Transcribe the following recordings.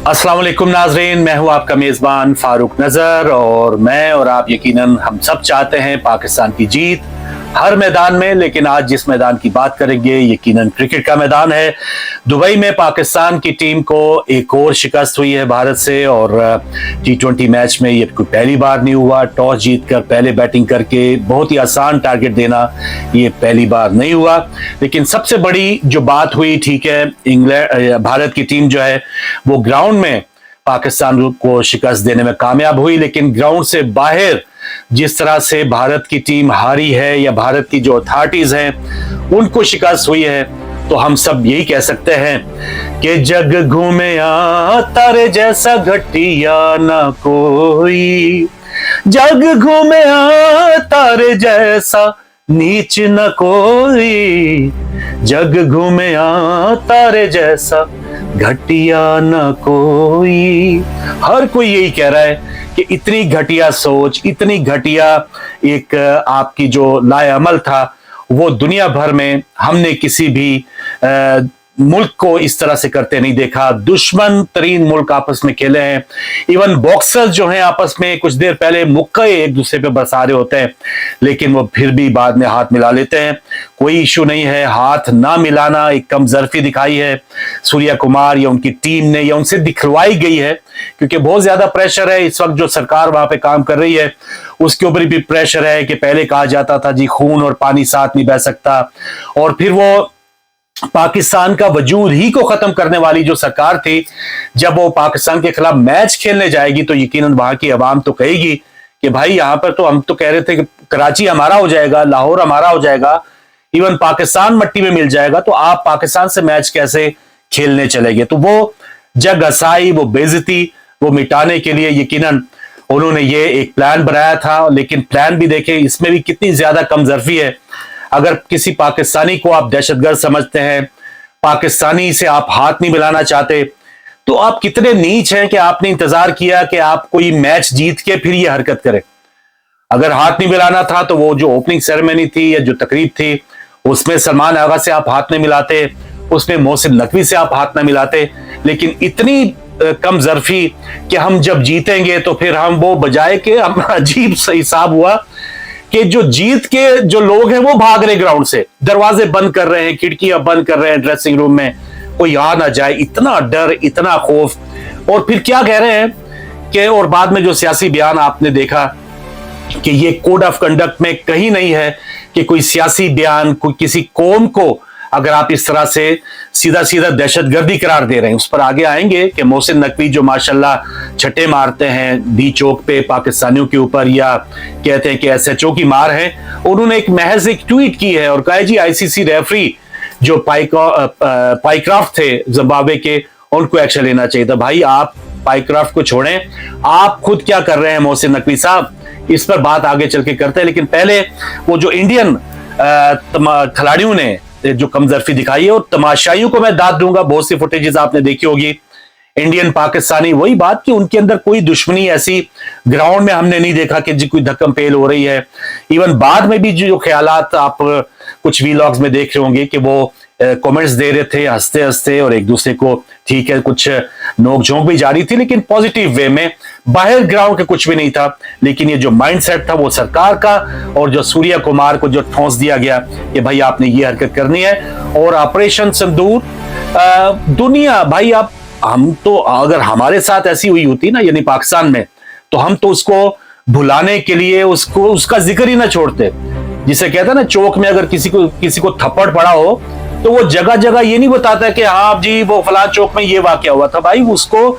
अस्सलाम वालेकुम नाजरीन, मैं हूं आपका मेज़बान फारूक नज़र और मैं और आप यकीनन हम सब चाहते हैं पाकिस्तान की जीत हर मैदान में। लेकिन आज जिस मैदान की बात करेंगे यकीनन क्रिकेट का मैदान है। दुबई में पाकिस्तान की टीम को एक और शिकस्त हुई है भारत से और T20 मैच में ये कोई पहली बार नहीं हुआ। टॉस जीतकर पहले बैटिंग करके बहुत ही आसान टारगेट देना ये पहली बार नहीं हुआ। लेकिन सबसे बड़ी जो बात हुई, ठीक है, भारत की टीम जो है वो ग्राउंड में पाकिस्तान को शिकस्त देने में कामयाब हुई, लेकिन ग्राउंड से बाहर जिस तरह से भारत की टीम हारी है या भारत की जो अथॉरिटीज हैं उनको शिकस्त हुई है, तो हम सब यही कह सकते हैं कि जग घूमे तारे जैसा घटिया ना कोई, जग घूमे तारे जैसा नीच न कोई, जग घूमे तारे जैसा घटिया न कोई। हर कोई यही कह रहा है कि इतनी घटिया सोच, इतनी घटिया एक आपकी जो लाएअमल था वो दुनिया भर में हमने किसी भी मुल्क को इस तरह से करते नहीं देखा। दुश्मन तरीन मुल्क आपस में खेले हैं। इवन बॉक्सर्स जो हैं आपस में कुछ देर पहले मुक्के एक दूसरे पे बरसा रहे होते हैं, लेकिन वो फिर भी बाद में हाथ मिला लेते हैं। कोई इशू नहीं है। हाथ ना मिलाना एक कमजोरी दिखाई है सूर्या कुमार या उनकी टीम ने, या उनसे दिखवाई गई है, क्योंकि बहुत ज्यादा प्रेशर है इस वक्त। जो सरकार वहां पे काम कर रही है उसके ऊपर भी प्रेशर है कि पहले कहा जाता था जी खून और पानी साथ नहीं बह सकता, और फिर वो पाकिस्तान का वजूद ही को खत्म करने वाली जो सरकार थी, जब वो पाकिस्तान के खिलाफ मैच खेलने जाएगी तो यकीनन वहां की आवाम तो कहेगी कि भाई यहां पर तो हम तो कह रहे थे कि कराची हमारा हो जाएगा, लाहौर हमारा हो जाएगा, इवन पाकिस्तान मट्टी में मिल जाएगा, तो आप पाकिस्तान से मैच कैसे खेलने चलेंगे। तो वो जग हसाई, वो बेइज्जती, वो मिटाने के लिए यकीनन उन्होंने ये एक प्लान बनाया था। लेकिन प्लान भी देखें, इसमें भी कितनी ज्यादा कमजोरी है। अगर किसी पाकिस्तानी को आप दहशतगर्द समझते हैं, पाकिस्तानी से आप हाथ नहीं मिलाना चाहते, तो आप कितने नीच हैं कि आपने इंतजार किया कि आप कोई मैच जीत के फिर ये हरकत करें। अगर हाथ नहीं मिलाना था तो वो जो ओपनिंग सेरेमनी थी या जो तकरीब थी उसमें सलमान आगा से आप हाथ नहीं मिलाते, उसमें मोहसिन नकवी से आप हाथ ना मिलाते। लेकिन इतनी कम जरफी कि हम जब जीतेंगे तो फिर हम वो बजाय के हम अजीब सा हिसाब हुआ कि जो जीत के जो लोग हैं वो भाग रहे ग्राउंड से, दरवाजे बंद कर रहे हैं, खिड़कियां बंद कर रहे हैं, ड्रेसिंग रूम में कोई आ ना जाए, इतना डर, इतना खौफ। और फिर क्या कह रहे हैं कि, और बाद में जो सियासी बयान आपने देखा कि ये कोड ऑफ कंडक्ट में कहीं नहीं है कि कोई सियासी बयान कोई किसी कौम को अगर आप इस तरह से सीधा सीधा दहशतगर्दी करार दे रहे हैं। उस पर आगे आएंगे कि मोहसिन नकवी जो माशाल्लाह छट्टे मारते हैं दी चौक पे पाकिस्तानियों के ऊपर, या कहते हैं कि SHO की मार है, उन्होंने एक महज एक ट्वीट की है और कहा जी ICC रेफरी जो पाइक्राफ्ट थे जिम्बाब्वे के, उनको एक्शन लेना चाहिए था। भाई आप पाइक्राफ्ट को छोड़ें, आप खुद क्या कर रहे हैं मोहसिन नकवी साहब, इस पर बात आगे चल के करते हैं। लेकिन पहले वो जो इंडियन खिलाड़ियों ने जो कमजोरी दिखाई है, और तमाशाइयों को मैं दाद दूंगा, बहुत सी फुटेजेस आपने देखी होगी इंडियन पाकिस्तानी, वही बात कि उनके अंदर कोई दुश्मनी ऐसी ग्राउंड में हमने नहीं देखा कि जी कोई धक्कम पेल हो रही है। इवन बाद में भी जो ख्यालात आप कुछ वीलॉग्स में देख रहे होंगे कि वो कमेंट्स दे रहे थे हंसते हंसते और एक दूसरे को, ठीक है, कुछ नोक-झोंक भी जारी थी लेकिन पॉजिटिव वे में, बाहर ग्राउंड के कुछ भी नहीं था। लेकिन ये जो माइंडसेट था वो सरकार का, और जो सूर्या कुमार को जो ठोंस दिया गया कि भाई आपने ये हरकत करनी है, और ऑपरेशन सिंदूर दुनिया भाई आप, हम तो अगर हमारे साथ ऐसी हुई होती ना यानी पाकिस्तान में, तो हम तो उसको भुलाने के लिए उसको उसका जिक्र ही ना छोड़ते। जिसे कहते हैं ना चौक में अगर किसी को थप्पड़ पड़ा हो तो वो जगह जगह ये नहीं बताता कि हाँ जी वो फलां चौक में ये वाकया हुआ था, भाई उसको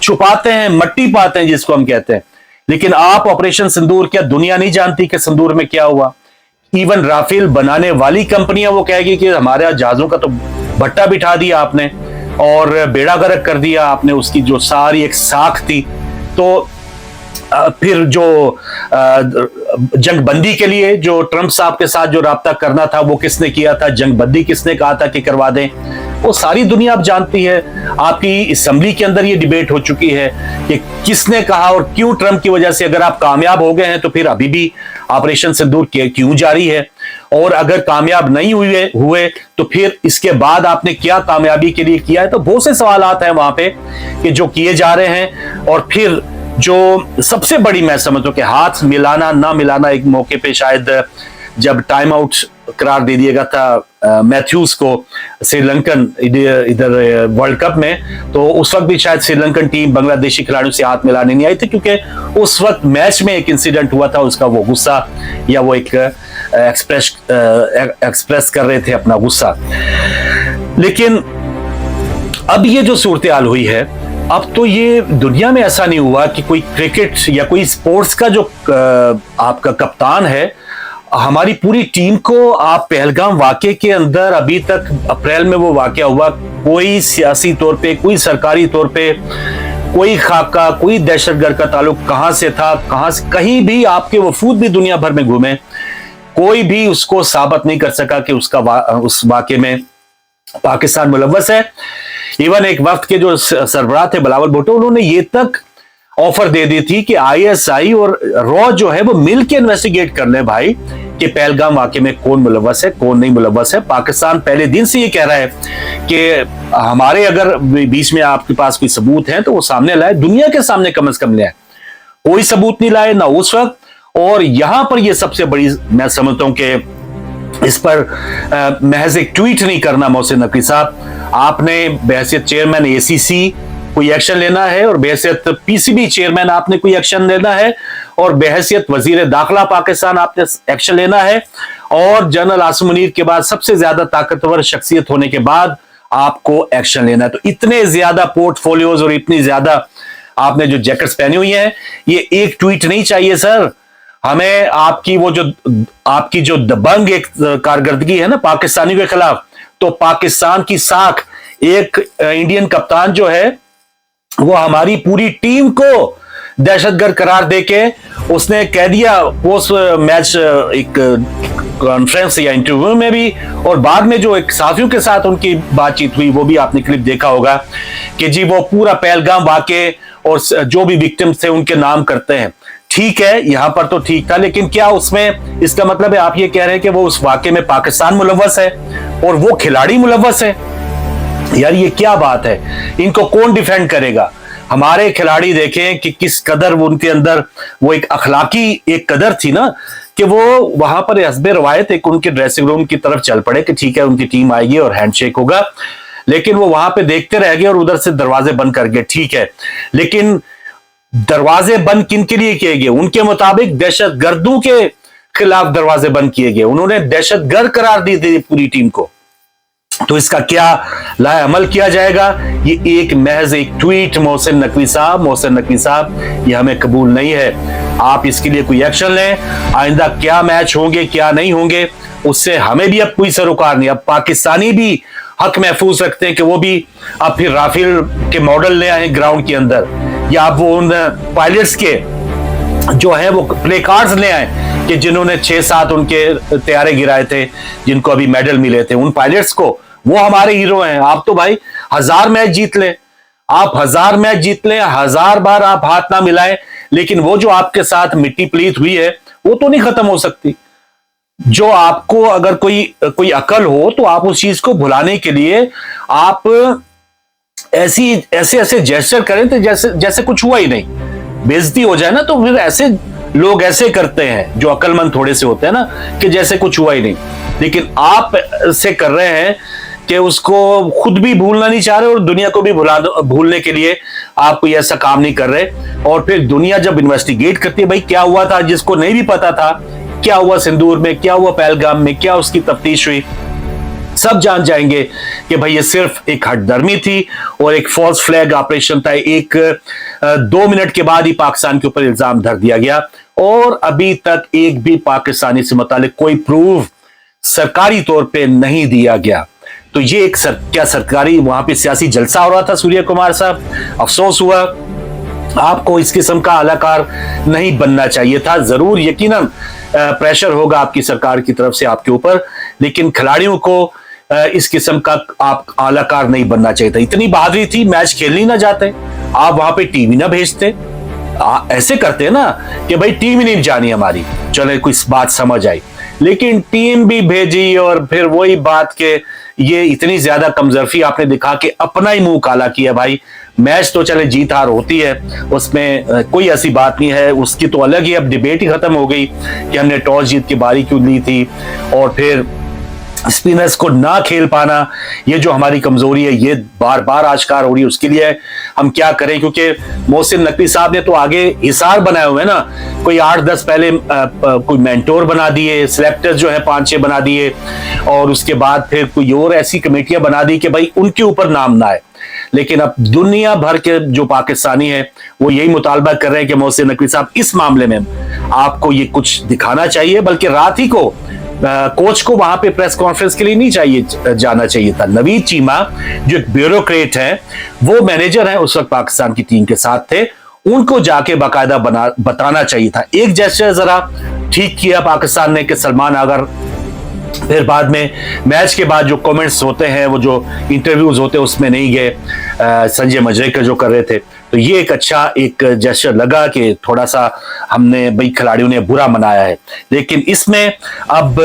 छुपाते हैं, मट्टी पाते हैं जिसको हम कहते हैं। लेकिन आप ऑपरेशन सिंदूर, क्या दुनिया नहीं जानती कि सिंदूर में क्या हुआ? इवन राफेल बनाने वाली कंपनियां वो कहेगी कि हमारे जहाजों का तो भट्टा बिठा दिया आपने और बेड़ा गर्क कर दिया आपने, उसकी जो सारी एक साख थी। तो फिर जो जंगबंदी के लिए जो ट्रंप साहब के साथ जो राब्ता करना था वो किसने किया था, जंगबंदी किसने कहा था कि करवा दें, वो सारी दुनिया अब जानती है। आपकी असेंबली के अंदर ये डिबेट हो चुकी है कि किसने कहा और क्यों ट्रंप की वजह से अगर आप कामयाब हो गए हैं तो फिर अभी भी ऑपरेशन सिंदूर क्यों जारी है। और अगर कामयाब नहीं हुए तो फिर इसके बाद आपने क्या कामयाबी के लिए किया है? तो बहुत से सवालात हैं वहां पे कि जो किए जा रहे हैं। और फिर जो सबसे बड़ी मैं समझता हूं कि हाथ मिलाना ना मिलाना, एक मौके पे शायद जब टाइम आउट करार दे दिया गया था मैथ्यूज को श्रीलंकन इधर वर्ल्ड कप में, तो उस वक्त भी शायद श्रीलंकन टीम बांग्लादेशी खिलाड़ियों से हाथ मिलाने नहीं आई थी, क्योंकि उस वक्त मैच में एक इंसिडेंट हुआ था, उसका वो गुस्सा या वो एक एक्सप्रेस कर रहे थे अपना गुस्सा। लेकिन अब ये जो सूरत हाल हुई है, अब तो ये दुनिया में ऐसा नहीं हुआ कि कोई क्रिकेट या कोई स्पोर्ट्स का जो आपका कप्तान है, हमारी पूरी टीम को आप पहलगाम वाकये के अंदर, अभी तक अप्रैल में वो वाकया हुआ, कोई सियासी तौर पे, कोई सरकारी तौर पे, कोई खाका, कोई दहशतगर्द का ताल्लुक कहां से था, कहां से, कहीं भी आपके वफूद भी दुनिया भर में घूमे, कोई भी उसको साबित नहीं कर सका कि उस वाकये में पाकिस्तान मुलव्वस है। इवन एक वक्त के जो सरबराह थे बिलावल भुट्टो, उन्होंने ये तक ऑफर दे दी थी कि आईएसआई और रॉ जो है वो मिलकर इन्वेस्टिगेट कर ले भाई कि पहलगाम वाकये में कौन मुलव्वस है, कौन नहीं मुलव्वस है। पाकिस्तान पहले दिन से ये कह रहा है कि हमारे अगर बीच में आपके पास कोई सबूत है तो वो सामने लाए, दुनिया के सामने कम से कम लाए। कोई सबूत नहीं लाए ना उस वक्त, और यहां पर ये सबसे बड़ी मैं समझता हूं कि इस पर महज एक ट्वीट नहीं करना। मोहसिन नकवी साहब, आपने बहैसियत चेयरमैन एसीसी कोई एक्शन लेना है, और बहैसियत पीसीबी चेयरमैन आपने कोई एक्शन लेना है, और बहैसियत वजीर दाखिला पाकिस्तान आपने एक्शन लेना है, और जनरल आसिम मुनीर के बाद सबसे ज्यादा ताकतवर शख्सियत होने के बाद आपको एक्शन लेना है। तो इतने ज्यादा पोर्टफोलियोज और इतनी ज्यादा आपने जो जैकेट्स पहनी हुई हैं, ये एक ट्वीट नहीं चाहिए सर हमें। आपकी जो दबंग एक कारकर्दगी है ना पाकिस्तानियों के खिलाफ, तो पाकिस्तान की साख एक इंडियन कप्तान जो है वो हमारी पूरी टीम को दहशतगर्द करार देके उसने कह दिया पोस्ट मैच एक कॉन्फ्रेंस या इंटरव्यू में भी, और बाद में जो एक साथियों के साथ उनकी बातचीत हुई वो भी आपने क्लिप देखा होगा कि जी वो पूरा पहलगाम वाकये और जो भी विक्टिम्स थे उनके नाम करते हैं। ठीक है, यहां पर तो ठीक था, लेकिन क्या उसमें इसका मतलब है आप ये कह रहे हैं कि वो उस वाकये में पाकिस्तान मुलव्वस है और वो खिलाड़ी मुलव्वस है? यार ये क्या बात है, इनको कौन डिफेंड करेगा? हमारे खिलाड़ी देखें कि किस कदर वो उनके अंदर वो एक अखलाकी एक कदर थी ना, कि वो वहां पर हस्बे रवायत एक उनके ड्रेसिंग रूम की तरफ चल पड़े कि ठीक है उनकी टीम आएगी और हैंडशेक होगा, लेकिन वो वहां पे देखते रह गए और उधर से दरवाजे बंद कर गए। ठीक है, लेकिन दरवाजे बंद किन के लिए किए गए? उनके मुताबिक दहशतगर्दों के खिलाफ दरवाजे बंद किए गए, उन्होंने दहशतगर्द करार दी थी पूरी टीम को। तो इसका क्या लाएअमल किया जाएगा? ये एक महज एक ट्वीट मोहसिन नकवी साहब, ये हमें कबूल नहीं है। आप इसके लिए कोई एक्शन लें। आइंदा क्या मैच होंगे क्या नहीं होंगे उससे हमें भी अब कोई सरोकार नहीं। अब पाकिस्तानी भी हक महफूज रखते हैं कि वो भी अब फिर राफेल के मॉडल ले आए ग्राउंड के अंदर, या आप वो उन पायलट्स के जो है वो प्ले कार्ड्स ले आए कि जिन्होंने 6-7 उनके तैयारे गिराए थे, जिनको अभी मेडल मिले थे, उन पायलट्स को, वो हमारे हीरो हैं। आप तो भाई 1000 मैच जीत ले, आप 1000 मैच जीत ले, 1000 बार आप हाथ ना मिलाएं, लेकिन वो जो आपके साथ मिट्टी पलीत हुई है वो तो नहीं खत्म हो सकती। जो आपको अगर कोई अकल हो तो आप उस चीज को भुलाने के लिए आप ऐसे जेस्चर करें तो जैसे कुछ हुआ ही नहीं, बेइज्जती हो जाए ना, तो फिर ऐसे लोग ऐसे करते हैं जो अकलमंद थोड़े से होते हैं ना, कि जैसे कुछ हुआ ही नहीं। लेकिन आप से कर रहे हैं कि उसको खुद भी भूलना नहीं चाह रहे और दुनिया को भी भूलने के लिए आप कोई ऐसा काम नहीं कर रहे। और फिर दुनिया जब इन्वेस्टिगेट करती है, भाई क्या हुआ था, जिसको नहीं भी पता था क्या हुआ सिंदूर में, क्या हुआ पहलगाम में, क्या उसकी तफ्तीश हुई, सब जान जाएंगे कि भाई ये सिर्फ एक हठधर्मी थी और एक फॉल्स फ्लैग ऑपरेशन था। 2 मिनट के बाद ही पाकिस्तान के ऊपर इल्जाम धर दिया गया और अभी तक एक भी पाकिस्तानी से मुतालिक कोई प्रूफ सरकारी तौर पे नहीं दिया गया। तो ये एक क्या सरकारी वहां पे सियासी जलसा हो रहा था सूर्य कुमार साहब? अफसोस हुआ, आपको इस किस्म का अलाकार नहीं बनना चाहिए था। जरूर यकीनन प्रेशर होगा आपकी सरकार की तरफ से आपके ऊपर, लेकिन खिलाड़ियों को इस किस्म का आप आलाकार नहीं बनना चाहिए था। इतनी बहादुरी थी, मैच खेलने ना जाते, आप वहां पे टीम ही ना भेजते। ऐसे करते ना कि भाई टीम ही नहीं जानी हमारी, चलो कोई बात समझ आई। लेकिन टीम भी भेजी और फिर वही बात के ये इतनी ज्यादा कमजोरी आपने दिखा के अपना ही मुंह काला किया। भाई मैच तो चले जीत हार होती है, उसमें कोई ऐसी बात नहीं है, उसकी तो अलग ही अब डिबेट ही खत्म हो गई कि हमने टॉस जीत के बारी क्यों ली थी और फिर स्पिनर्स को ना खेल पाना, ये जो हमारी कमजोरी है ये बार बार आश्कार हो रही है। उसके लिए हम क्या करें, क्योंकि मोहसिन नकवी साहब ने तो आगे हिसार बनाए हुए हैं ना, कोई 8-10 पहले कोई मेंटोर बना दिए, सिलेक्टर्स जो है 5-6 बना दिए और उसके बाद फिर कोई और ऐसी कमेटियां बना दी कि भाई उनके ऊपर नाम ना आए। लेकिन अब दुनिया भर के जो पाकिस्तानी है वो यही मुतालबा कर रहे हैं कि मोहसिन नकवी साहब इस मामले में आपको ये कुछ दिखाना चाहिए, बल्कि रात ही को कोच को वहां पे प्रेस कॉन्फ्रेंस के लिए नहीं चाहिए जाना चाहिए था। नवीद चीमा जो एक ब्यूरोक्रेट है, वो मैनेजर है उस वक्त पाकिस्तान की टीम के साथ थे, उनको जाके बाकायदा बताना चाहिए था। एक जेस्चर जरा ठीक किया पाकिस्तान ने कि सलमान अगर फिर बाद में मैच के बाद जो कमेंट्स होते हैं, वो जो इंटरव्यूज होते हैं उसमें नहीं गए, संजय मजरेकर जो कर रहे थे, तो ये एक अच्छा एक जेस्चर लगा कि थोड़ा सा हमने भाई खिलाड़ियों ने बुरा मनाया है। लेकिन इसमें अब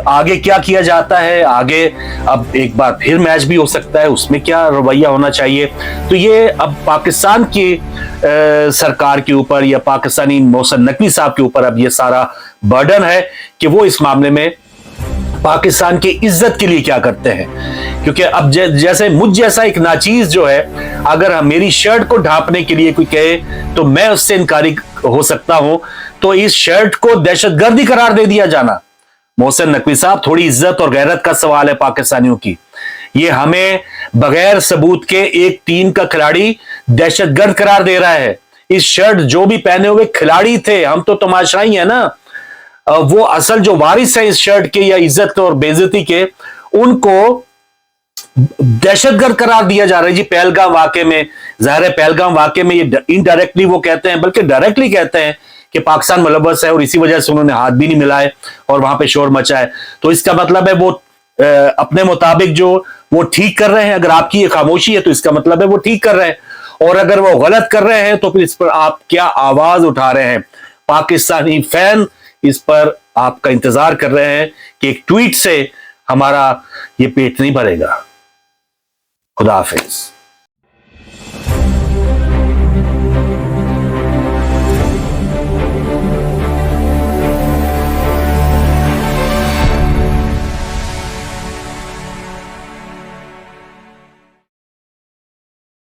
आगे क्या किया जाता है, आगे अब एक बार फिर मैच भी हो सकता है, उसमें क्या रवैया होना चाहिए, तो ये अब पाकिस्तान की सरकार के ऊपर या पाकिस्तानी मोहसिन नकवी साहब के ऊपर अब ये सारा बर्डन है कि वो इस मामले में पाकिस्तान की इज्जत के लिए क्या करते हैं। क्योंकि अब जैसे मुझ जैसा एक नाचीज जो है, अगर मेरी शर्ट को ढांपने के लिए कोई कहे तो मैं उससे इनकारी हो सकता हूं, तो इस शर्ट को दहशतगर्दी करार दे दिया जाना। मोहसिन नकवी साहब, थोड़ी इज्जत और गैरत का सवाल है पाकिस्तानियों की। ये हमें बगैर सबूत के एक टीम का खिलाड़ी दहशतगर्द करार दे रहा है। इस शर्ट जो भी पहने हुए खिलाड़ी थे, हम तो तमाशाई है ना, वो असल जो वारिस है इस शर्ट के या इज्जत और बेइज्जती के, उनको दहशतगर्द करार दिया जा रहा है जी। पहलगाम वाकये में, जाहिर है पहलगाम वाकये में ये इनडायरेक्टली वो कहते हैं, बल्कि डायरेक्टली कहते हैं कि पाकिस्तान मुलव्वस है और इसी वजह से उन्होंने हाथ भी नहीं मिलाए और वहां पे शोर मचा है। तो इसका मतलब है वो अपने मुताबिक जो वो ठीक कर रहे हैं। अगर आपकी ये खामोशी है तो इसका मतलब है वो ठीक कर रहे हैं, और अगर वो गलत कर रहे हैं तो फिर इस पर आप क्या आवाज उठा रहे हैं। पाकिस्तानी फैन इस पर आपका इंतजार कर रहे हैं कि एक ट्वीट से हमारा ये पेट नहीं भरेगा। खुदा हाफिज।